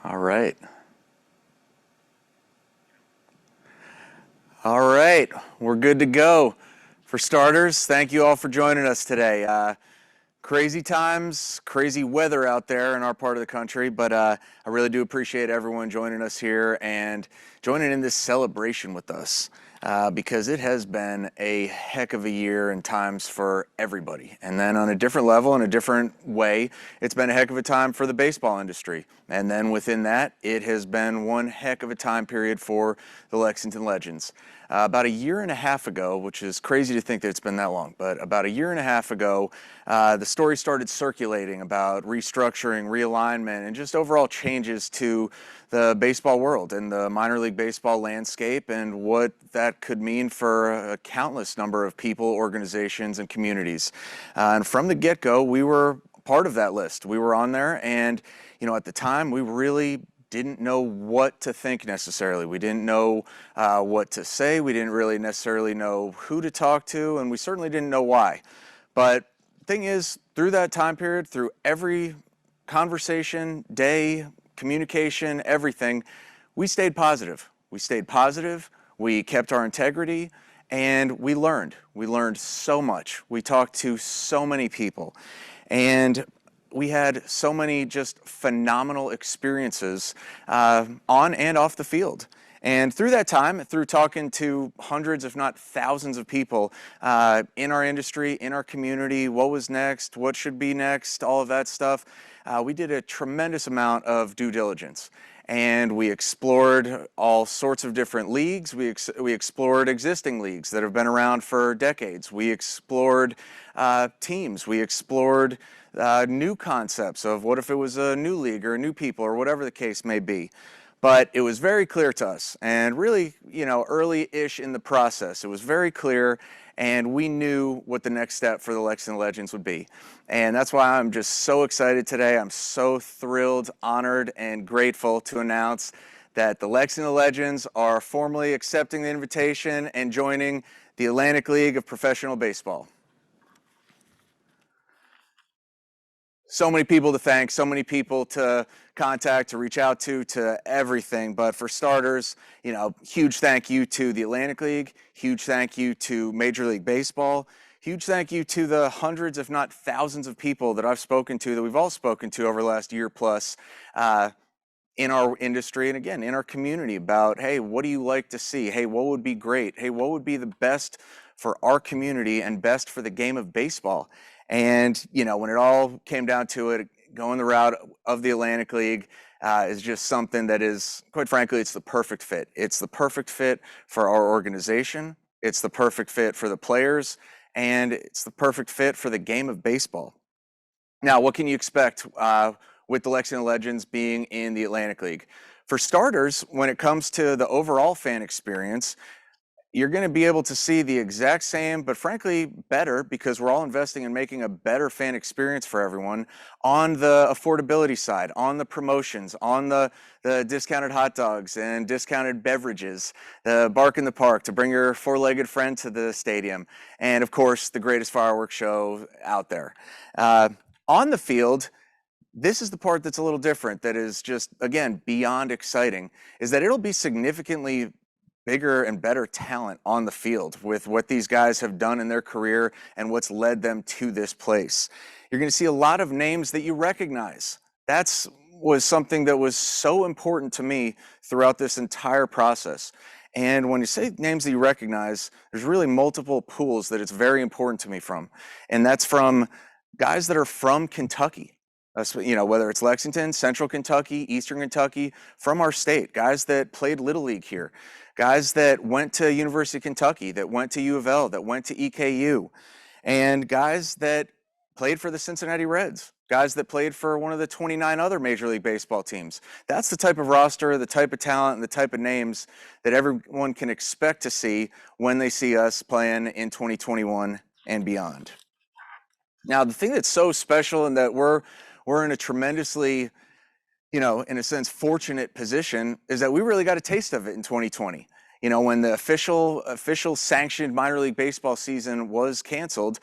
All right. All right. We're good to go. For starters, thank you all for joining us today. Crazy times, crazy weather out there in our part of the country, but I really do appreciate everyone joining us here and joining in this celebration with us because it has been a heck of a year and times for everybody. And then on a different level, in a different way, it's been a heck of a time for the baseball industry. And then within that, it has been one heck of a time period for the Lexington Legends. About a year and a half ago, which is crazy to think that it's been that long, but about a year and a half ago, the story started circulating about restructuring, realignment, and just overall changes to the baseball world and the minor league baseball landscape and what that could mean for a countless number of people, organizations, and communities. And from the get-go, we were part of that list. We were on there, and at the time, we really didn't know what to think necessarily. We didn't know what to say. We didn't really necessarily know who to talk to, and we certainly didn't know why. But the thing is, through that time period, through every conversation, day, communication, everything, we stayed positive. We stayed positive. We kept our integrity, and we learned. We learned so much. We talked to so many people, and we had so many just phenomenal experiences on and off the field. And through that time, through talking to hundreds, if not thousands of people in our industry, in our community, what was next, what should be next, all of that stuff, we did a tremendous amount of due diligence. And we explored all sorts of different leagues. We explored existing leagues that have been around for decades. We explored teams. We explored new concepts of what if it was a new league or new people or whatever the case may be. But it was very clear to us, and really, early-ish in the process, it was very clear, and we knew what the next step for the Lexington Legends would be. And that's why I'm just so excited today. I'm so thrilled, honored, and grateful to announce that the Lexington Legends are formally accepting the invitation and joining the Atlantic League of Professional Baseball. So many people to thank, so many people to contact, to reach out to everything. But for starters, huge thank you to the Atlantic League, huge thank you to Major League Baseball, huge thank you to the hundreds, if not thousands of people that I've spoken to, that we've all spoken to over the last year plus in our industry and again, in our community about, hey, what do you like to see? Hey, what would be great? Hey, what would be the best for our community and best for the game of baseball? And, when it all came down to it, going the route of the Atlantic League is just something that is, quite frankly, it's the perfect fit. It's the perfect fit for our organization. It's the perfect fit for the players. And it's the perfect fit for the game of baseball. Now, what can you expect with the Lexington Legends being in the Atlantic League? For starters, when it comes to the overall fan experience, you're going to be able to see the exact same, but frankly, better, because we're all investing in making a better fan experience for everyone on the affordability side, on the promotions, on the discounted hot dogs and discounted beverages, the bark in the park to bring your four-legged friend to the stadium, and of course, the greatest fireworks show out there. On the field, this is the part that's a little different, that is just, again, beyond exciting, is that it'll be significantly bigger and better talent on the field with what these guys have done in their career and what's led them to this place. You're going to see a lot of names that you recognize. That's was something that was so important to me throughout this entire process. And when you say names that you recognize, there's really multiple pools that it's very important to me from. And that's from guys that are from Kentucky. Whether it's Lexington, Central Kentucky, Eastern Kentucky, from our state, guys that played Little League here, guys that went to University of Kentucky, that went to U of L, that went to EKU, and guys that played for the Cincinnati Reds, guys that played for one of the 29 other Major League Baseball teams. That's the type of roster, the type of talent, and the type of names that everyone can expect to see when they see us playing in 2021 and beyond. Now, the thing that's so special and that we're in a tremendously, in a sense, fortunate position is that we really got a taste of it in 2020. When the official sanctioned minor league baseball season was canceled,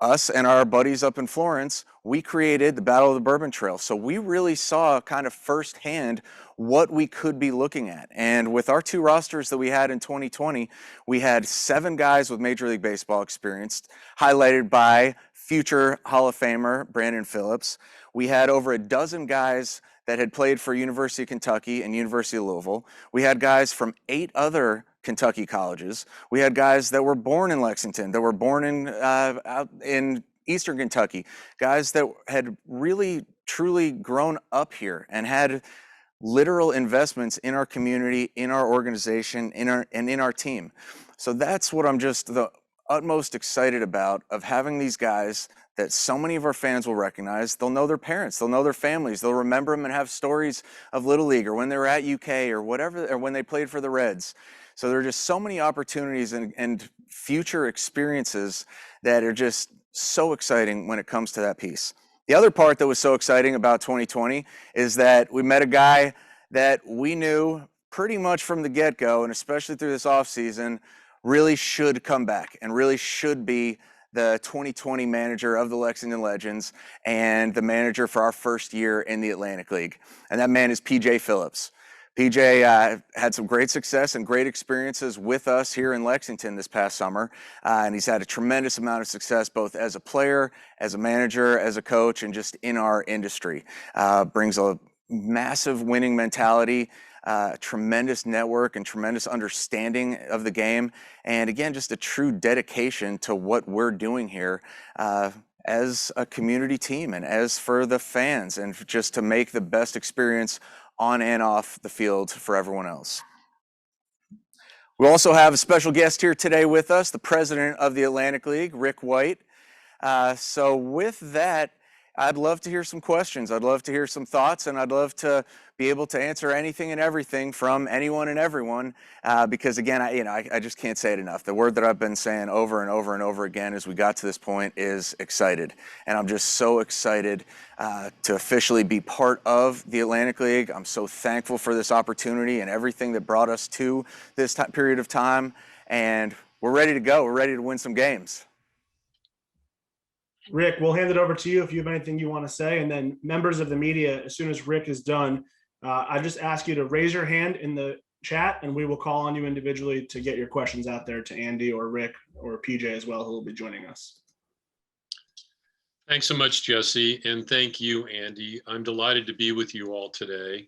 us and our buddies up in Florence, we created the Battle of the Bourbon Trail. So we really saw kind of firsthand what we could be looking at. And with our two rosters that we had in 2020, we had 7 guys with Major League Baseball experience, highlighted by future Hall of Famer Brandon Phillips. We had over a dozen guys that had played for University of Kentucky and University of Louisville. We had guys from 8 other Kentucky colleges. We had guys that were born in Lexington, that were born out in Eastern Kentucky, guys that had really truly grown up here and had literal investments in our community, in our organization, in our team. So that's what I'm just the utmost excited about, of having these guys that so many of our fans will recognize. They'll know their parents, they'll know their families, they'll remember them and have stories of Little League or when they were at UK or whatever, or when they played for the Reds. So there are just so many opportunities and future experiences that are just so exciting when it comes to that piece. The other part that was so exciting about 2020 is that we met a guy that we knew pretty much from the get-go, and especially through this offseason, really should come back and really should be the 2020 manager of the Lexington Legends and the manager for our first year in the Atlantic League. And that man is PJ Phillips. PJ had some great success and great experiences with us here in Lexington this past summer, and he's had a tremendous amount of success both as a player, as a manager, as a coach, and just in our industry. Brings a massive winning mentality, tremendous network, and tremendous understanding of the game, and again, just a true dedication to what we're doing here as a community team and as for the fans, and just to make the best experience on and off the field for everyone else. We also have a special guest here today with us, the president of the Atlantic League, Rick White. So with that, I'd love to hear some questions. I'd love to hear some thoughts, and I'd love to be able to answer anything and everything from anyone and everyone. Because again, I just can't say it enough. The word that I've been saying over and over and over again as we got to this point is excited, and I'm just so excited to officially be part of the Atlantic League. I'm so thankful for this opportunity and everything that brought us to this period of time, and we're ready to go. We're ready to win some games. Rick, we'll hand it over to you if you have anything you want to say. And then members of the media, as soon as Rick is done, I just ask you to raise your hand in the chat and we will call on you individually to get your questions out there to Andy or Rick or PJ as well, who will be joining us. Thanks so much, Jesse. And thank you, Andy. I'm delighted to be with you all today.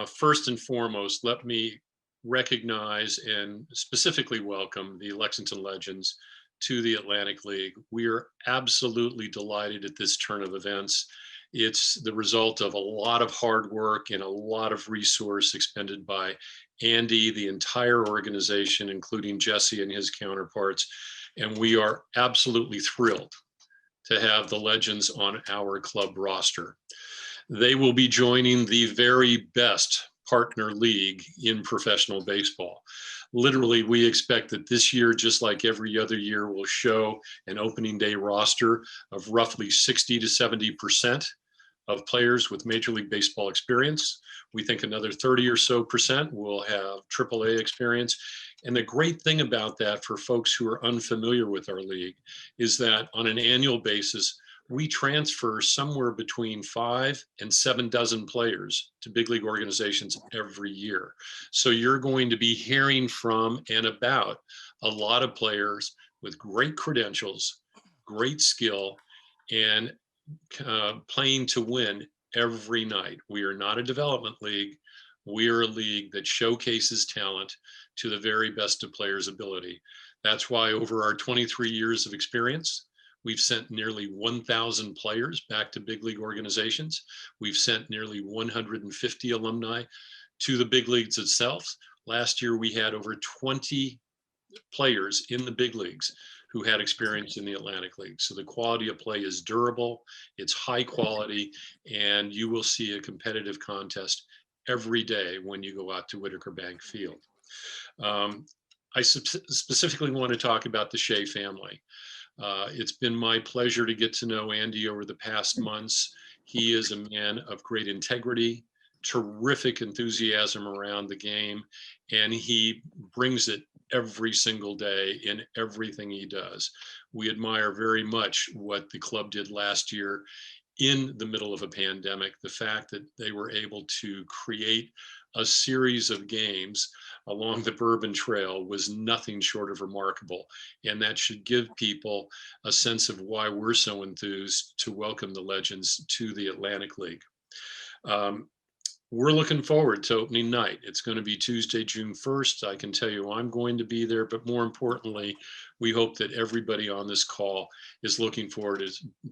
First and foremost, let me recognize and specifically welcome the Lexington Legends to the Atlantic League. We are absolutely delighted at this turn of events. It's the result of a lot of hard work and a lot of resource expended by Andy, the entire organization, including Jesse and his counterparts. And we are absolutely thrilled to have the Legends on our club roster. They will be joining the very best partner league in professional baseball. Literally, we expect that this year, just like every other year, will show an opening day roster of roughly 60 to 70% of players with Major League Baseball experience. We think another 30 or so percent will have AAA experience. And the great thing about that for folks who are unfamiliar with our league is that on an annual basis, we transfer somewhere between 5 and 7 dozen players to big league organizations every year. So you're going to be hearing from and about a lot of players with great credentials, great skill, and playing to win every night. We are not a development league. We are a league that showcases talent to the very best of players' ability. That's why over our 23 years of experience, we've sent nearly 1,000 players back to big league organizations. We've sent nearly 150 alumni to the big leagues itself. Last year, we had over 20 players in the big leagues who had experience in the Atlantic League. So the quality of play is durable, it's high quality, and you will see a competitive contest every day when you go out to Whitaker Bank Field. I specifically want to talk about the Shea family. It's been my pleasure to get to know Andy over the past months. He is a man of great integrity, terrific enthusiasm around the game, and he brings it every single day in everything he does. We admire very much what the club did last year in the middle of a pandemic. The fact that they were able to create a series of games along the Bourbon Trail was nothing short of remarkable. And that should give people a sense of why we're so enthused to welcome the Legends to the Atlantic League. We're looking forward to opening night. It's going to be Tuesday, June 1st. I can tell you I'm going to be there, but more importantly, we hope that everybody on this call is looking forward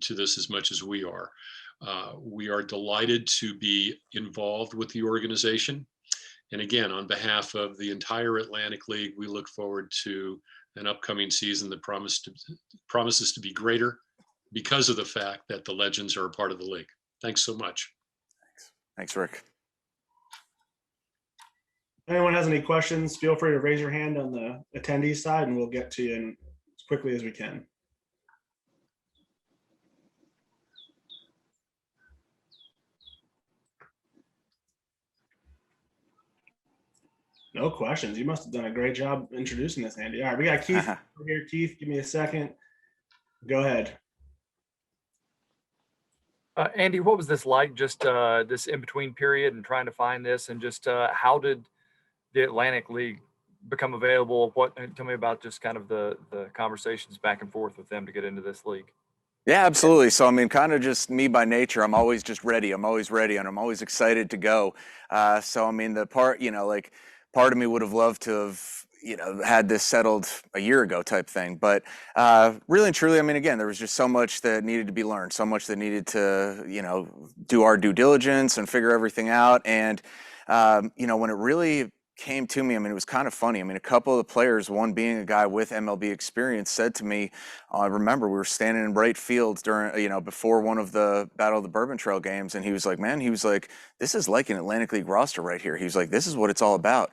to this as much as we are. We are delighted to be involved with the organization. And again, on behalf of the entire Atlantic League, we look forward to an upcoming season that promises to be greater because of the fact that the Legends are a part of the league. Thanks so much. Thanks, Rick. If anyone has any questions, feel free to raise your hand on the attendee side and we'll get to you as quickly as we can. No questions. You must have done a great job introducing this, Andy. All right, we got Keith over here. Keith, give me a second. Go ahead. Andy, what was this like, just this in-between period and trying to find this, and just how did the Atlantic League become available? Tell me about just kind of the conversations back and forth with them to get into this league. Yeah, absolutely. So, I mean, kind of just me by nature, I'm always just ready. I'm always ready and I'm always excited to go. So, I mean, the part, like part of me would have loved to have, had this settled a year ago type thing. But really and truly, I mean, again, there was just so much that needed to be learned, so much that needed to, do our due diligence and figure everything out. And, when it really came to me, I mean, it was kind of funny. I mean, a couple of the players, one being a guy with MLB experience, said to me, I remember we were standing in right field during, before one of the Battle of the Bourbon Trail games. And he was like, man, this is like an Atlantic League roster right here. He was like, this is what it's all about.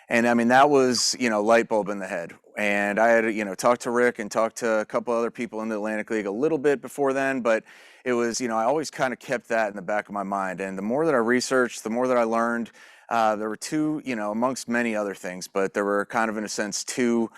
And I mean, that was, light bulb in the head. And I had, talked to Rick and talked to a couple other people in the Atlantic League a little bit before then, but it was, I always kind of kept that in the back of my mind. And the more that I researched, the more that I learned. There were two, amongst many other things, but there were kind of, in a sense, two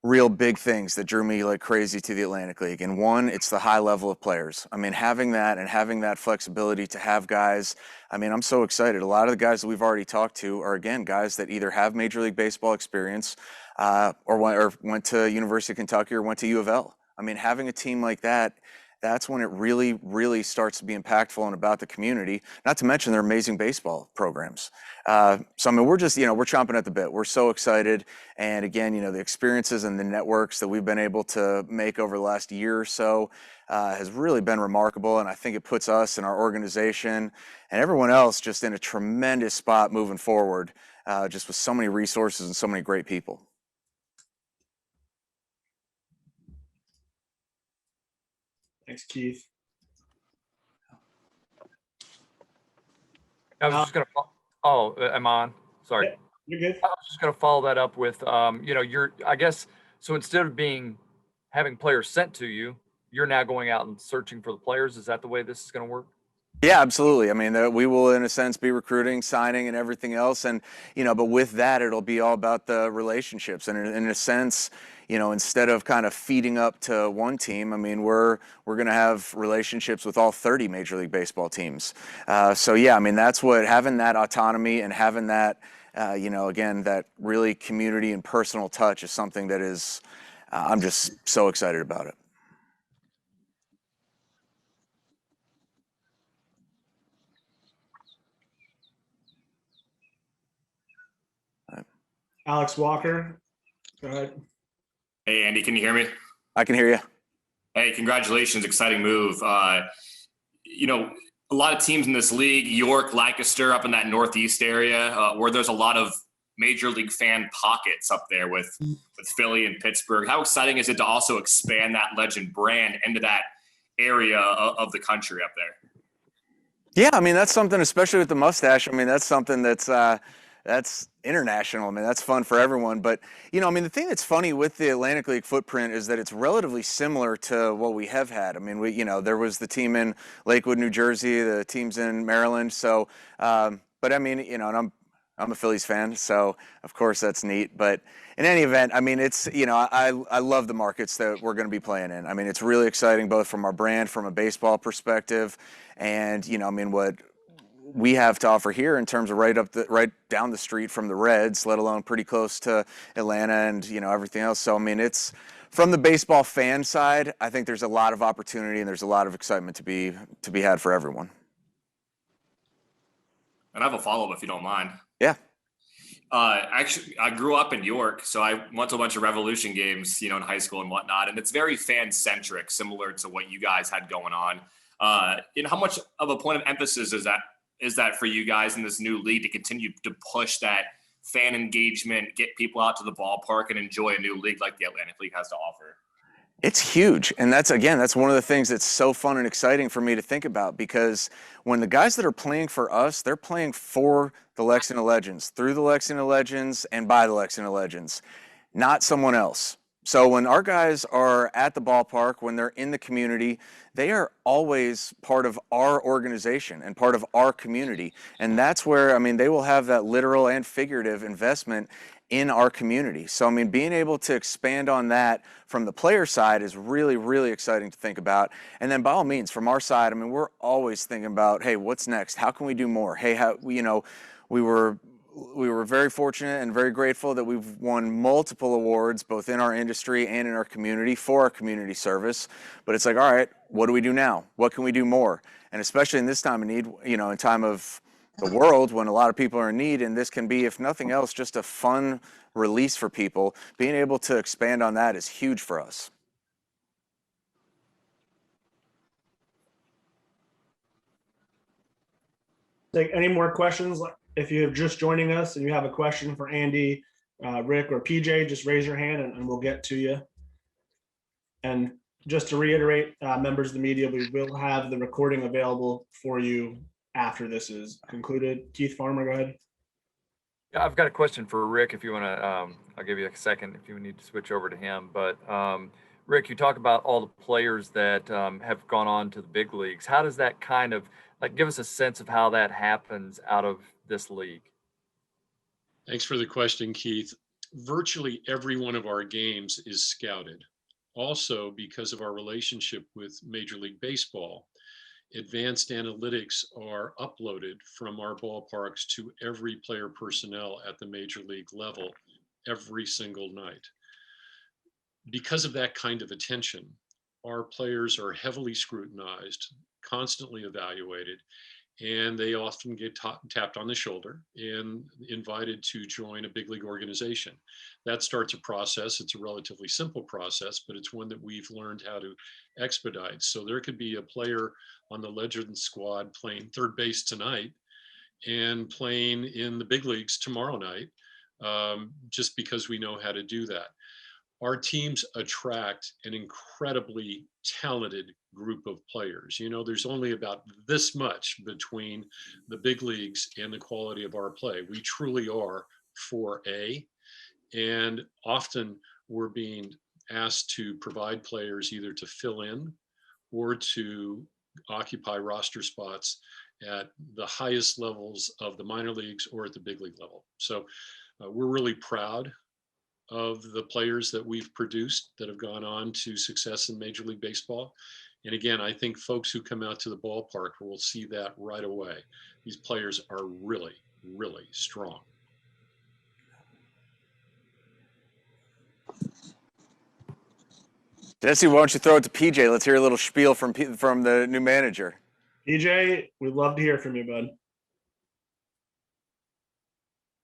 real big things that drew me like crazy to the Atlantic League. And one, it's the high level of players. I mean, having that flexibility to have guys, I mean, I'm so excited. A lot of the guys that we've already talked to are, again, guys that either have Major League Baseball experience or went to University of Kentucky or went to U of L. I mean, having a team like that, that's when it really, really starts to be impactful and about the community, not to mention their amazing baseball programs. So, I mean, we're just, we're chomping at the bit. We're so excited. And again, the experiences and the networks that we've been able to make over the last year or so has really been remarkable. And I think it puts us and our organization and everyone else just in a tremendous spot moving forward, just with so many resources and so many great people. Thanks, Keith. I was just going to, oh, am I on? Sorry. Yeah, you're good. I was just going to follow that up with, I guess, so instead of having players sent to you, you're now going out and searching for the players. Is that the way this is going to work? Yeah, absolutely. I mean, we will, in a sense, be recruiting, signing, and everything else. And, but with that, it'll be all about the relationships. And in a sense, instead of kind of feeding up to one team, I mean, we're going to have relationships with all 30 Major League Baseball teams. So, yeah, I mean, that's what having that autonomy and having that, again, that really community and personal touch is something that is, I'm just so excited about it. Alex Walker, go ahead. Hey, Andy, can you hear me? I can hear you. Hey, congratulations. Exciting move. A lot of teams in this league, York, Lancaster, up in that Northeast area, where there's a lot of Major League fan pockets up there with Philly and Pittsburgh. How exciting is it to also expand that Legend brand into that area of the country up there? Yeah, I mean, that's something, especially with the mustache. I mean, that's something that's international. I mean, that's fun for everyone. But, I mean, the thing that's funny with the Atlantic League footprint is that it's relatively similar to what we have had. I mean, there was the team in Lakewood, New Jersey, the teams in Maryland. So, but I mean, and I'm I'm a Phillies fan, so of course that's neat. But in any event, I mean, it's, I love the markets that we're going to be playing in. I mean, it's really exciting both from our brand, from a baseball perspective, and I mean, what we have to offer here in terms of right down the street from the Reds, let alone pretty close to Atlanta and everything else. So I mean, it's from the baseball fan side, I think there's a lot of opportunity and there's a lot of excitement to be had for everyone. And I have a follow-up if you don't mind. Yeah. Actually, I grew up in York, so I went to a bunch of Revolution games, in high school and whatnot, and it's very fan-centric, similar to what you guys had going on. How much of a point of emphasis is that for you guys in this new league to continue to push that fan engagement, get people out to the ballpark, and enjoy a new league like the Atlantic League has to offer? It's huge. And that's one of the things that's so fun and exciting for me to think about, because when the guys that are playing for us, they're playing for the Lexington Legends, through the Lexington Legends and by the Lexington Legends, not someone else. So when our guys are at the ballpark, when they're in the community, they are always part of our organization and part of our community. And that's where, I mean, they will have that literal and figurative investment in our community. So, I mean, being able to expand on that from the player side is really, really exciting to think about. And then by all means, from our side, I mean, we're always thinking about, hey, what's next? How can we do more? Hey, we were very fortunate and very grateful that we've won multiple awards, both in our industry and in our community, for our community service. But it's like, all right, what do we do now? What can we do more? And especially in this time of need, in time of the world when a lot of people are in need, and this can be, if nothing else, just a fun release for people. Being able to expand on that is huge for us. Take any more questions? If you're just joining us and you have a question for Andy, Rick, or PJ, just raise your hand and we'll get to you. And just to reiterate, members of the media, we will have the recording available for you after this is concluded. Keith Farmer, go ahead. Yeah, I've got a question for Rick. If you want to, I'll give you a second if you need to switch over to him. But Rick, you talk about all the players that have gone on to the big leagues. How does that kind of give us a sense of how that happens out of this league? Thanks for the question, Keith. Virtually every one of our games is scouted. Also, because of our relationship with Major League Baseball, advanced analytics are uploaded from our ballparks to every player personnel at the major league level every single night. Because of that kind of attention, our players are heavily scrutinized, constantly evaluated, and they often get tapped on the shoulder and invited to join a big league organization. That starts a process. It's a relatively simple process, but it's one that we've learned how to expedite. So there could be a player on the Legends squad playing third base tonight and playing in the big leagues tomorrow night, just because we know how to do that. Our teams attract an incredibly talented group of players. There's only about this much between the big leagues and the quality of our play. We truly are 4A, and often we're being asked to provide players either to fill in or to occupy roster spots at the highest levels of the minor leagues or at the big league level. So we're really proud of the players that we've produced that have gone on to success in Major League Baseball. And again, I think folks who come out to the ballpark will see that right away. These players are really, really strong. Jesse, why don't you throw it to PJ? Let's hear a little spiel from the new manager. PJ, we'd love to hear from you, bud.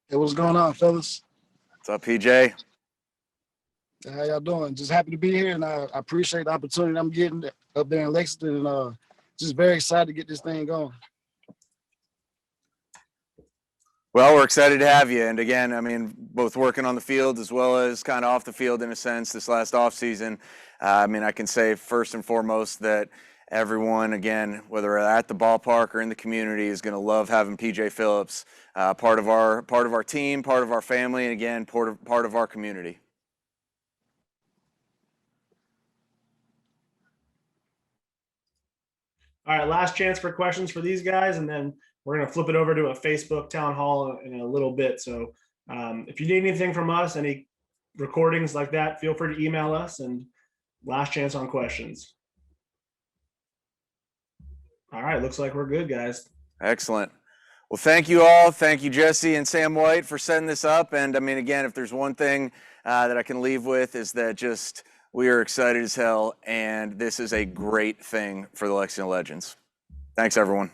Hey, what's going on, fellas? What's up, PJ? How y'all doing? Just happy to be here, and I appreciate the opportunity I'm getting up there in Lexington, and just very excited to get this thing going. Well, we're excited to have you. And again, I mean, both working on the field as well as kind of off the field in a sense this last offseason. I mean, I can say first and foremost that everyone, again, whether at the ballpark or in the community, is going to love having PJ Phillips part of our team, part of our family, and again, part of our community. All right, last chance for questions for these guys, and then we're going to flip it over to a Facebook town hall in a little bit. So if you need anything from us, any recordings like that, feel free to email us. And last chance on questions. All right, looks like we're good, guys. Excellent. Well, thank you all. Thank you, Jesse and Sam White, for setting this up. And I mean, again, if there's one thing that I can leave with is that just we are excited as hell, and this is a great thing for the Lexington Legends. Thanks, everyone.